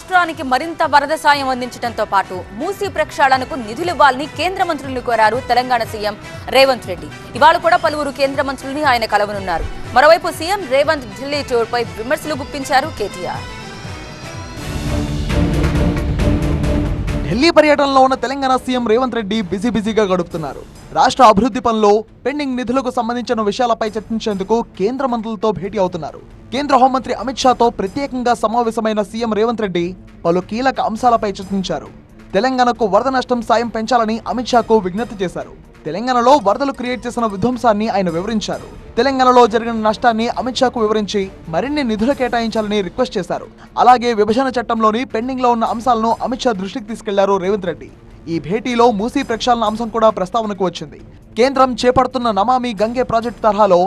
రాష్ట్రానికి మరింత వరద సాయం అందించడంతో పాటు మూసీ ప్రక్షాళనకు నిధులివ్వాలని కేంద్ర మంత్రులను కోరారు తెలంగాణ సీఎం రేవంత్ రెడ్డి. ఇవాళ కూడా పలువురు కేంద్ర మంత్రుల్ని ఆయన కలవనున్నారు. మరోవైపు సీఎం రేవంత్ ఢిల్లీ టూర్పై విమర్శలు గుప్పించారు కేటీఆర్. ఢిల్లీ పర్యటనలో ఉన్న తెలంగాణ సీఎం రేవంత్ రెడ్డి బిజీగా గడుపుతున్నారు. రాష్ట్ర అభివృద్ధి పనుల్లో పెండింగ్ నిధులకు సంబంధించిన విషయాలపై చర్చించేందుకు కేంద్ర మంత్రులతో భేటీ అవుతున్నారు. కేంద్ర హోంమంత్రి అమిత్ షాతో ప్రత్యేకంగా సమావేశమైన సీఎం రేవంత్ రెడ్డి పలు కీలక అంశాలపై చర్చించారు. తెలంగాణకు వరద నష్టం సాయం పెంచాలని అమిత్ షాకు విజ్ఞప్తి చేశారు. తెలంగాణలో వరదలు క్రియేట్ చేసిన విధ్వంసాన్ని ఆయన వివరించారు. తెలంగాణలో జరిగిన నష్టాన్ని అమిత్ షాకు వివరించి మరిన్ని నిధులు కేటాయించాలని రిక్వెస్ట్ చేశారు. అలాగే విభజన చట్టంలోని పెండింగ్ లో ఉన్న అంశాలను అమిత్ షా దృష్టికి తీసుకెళ్లారు రేవంత్ రెడ్డి. ఈ భేటీలో మూసీ ప్రక్షాళన అంశం కూడా ప్రస్తావనకు వచ్చింది. కేంద్రం చేపడుతున్న నమామి గంగే ప్రాజెక్టు తరహాలో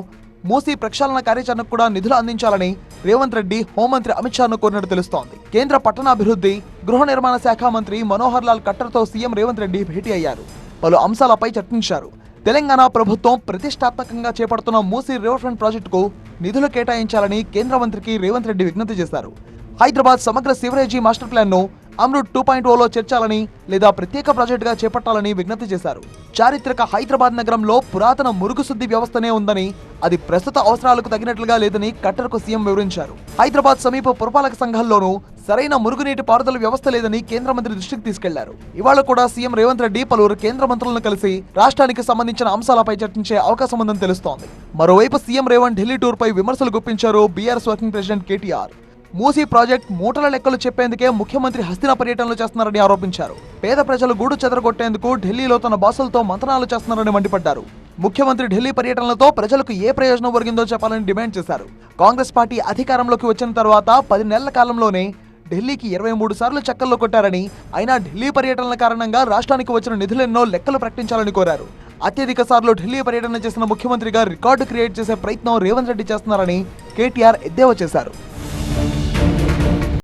మూసీ ప్రక్షాళన కార్యాచరణకు కూడా నిధులు అందించాలని రేవంత్ రెడ్డి హోంమంత్రి అమిత్ షాను కోరినట్టు తెలుస్తోంది. కేంద్ర పట్టణాభివృద్ధి, గృహ నిర్మాణ శాఖ మంత్రి మనోహర్ లాల్ ఖట్టర్తో సీఎం రేవంత్ రెడ్డి భేటీ అయ్యారు. పలు అంశాలపై చర్చించారు. తెలంగాణ ప్రభుత్వం ప్రతిష్టాత్మకంగా చేపడుతున్న మూసీ రివర్ ఫ్రంట్ ప్రాజెక్టుకు నిధులు కేటాయించాలని కేంద్ర మంత్రికి రేవంత్ రెడ్డి విజ్ఞప్తి చేశారు. హైదరాబాద్ సమగ్ర సివరేజీ మాస్టర్ ప్లాన్ ను అమృత్ 2.0లో చేర్చాలని లేదా ప్రత్యేక ప్రాజెక్టుగా చేపట్టాలని విజ్ఞప్తి చేశారు. చారిత్రక హైదరాబాద్ నగరంలో పురాతన మురుగుశుద్ధి వ్యవస్థనే ఉందని, అది ప్రస్తుత అవసరాలకు తగినట్లుగా లేదని ఖట్టర్కు సీఎం వివరించారు. హైదరాబాద్ సమీప పురపాలక సంఘాల్లోనూ సరైన మురుగునీటి పారుదల వ్యవస్థ లేదని కేంద్ర మంత్రి దృష్టికి తీసుకెళ్లారు. ఇవాళ కూడా సీఎం రేవంత్ రెడ్డి పలువురు కేంద్ర మంత్రులను కలిసి రాష్ట్రానికి సంబంధించిన అంశాలపై చర్చించే అవకాశం ఉందని తెలుస్తోంది. మరోవైపు సీఎం రేవంత్ ఢిల్లీ టూర్పై విమర్శలు గుప్పించారు BRS working president KTR. Musi project మూటల లెక్కలు చెప్పేందుకే ముఖ్యమంత్రి హస్తినా పర్యటనలు చేస్తున్నారని ఆరోపించారు. పేద ప్రజలు గూడు చెదరగొట్టేందుకు ఢిల్లీలో తన బాసులతో మంతనాలు చేస్తున్నారని మండిపడ్డారు. ముఖ్యమంత్రి ఢిల్లీ పర్యటనలతో ప్రజలకు ఏ ప్రయోజనం ఒరిగిందో చెప్పాలని డిమాండ్ చేశారు. కాంగ్రెస్ పార్టీ అధికారంలోకి వచ్చిన తర్వాత 10 నెలల కాలంలోనే ఢిల్లీకి 23 సార్లు చక్కర్లు కొట్టారని, అయినా ఢిల్లీ పర్యటనల కారణంగా రాష్ట్రానికి వచ్చిన నిధులెన్నో లెక్కలు ప్రకటించాలని కోరారు. అత్యధిక సార్లు ఢిల్లీ పర్యటన చేసిన ముఖ్యమంత్రిగా రికార్డు క్రియేట్ చేసే ప్రయత్నం రేవంత్ రెడ్డి చేస్తున్నారని కేటీఆర్ ఎద్దేవా చేశారు.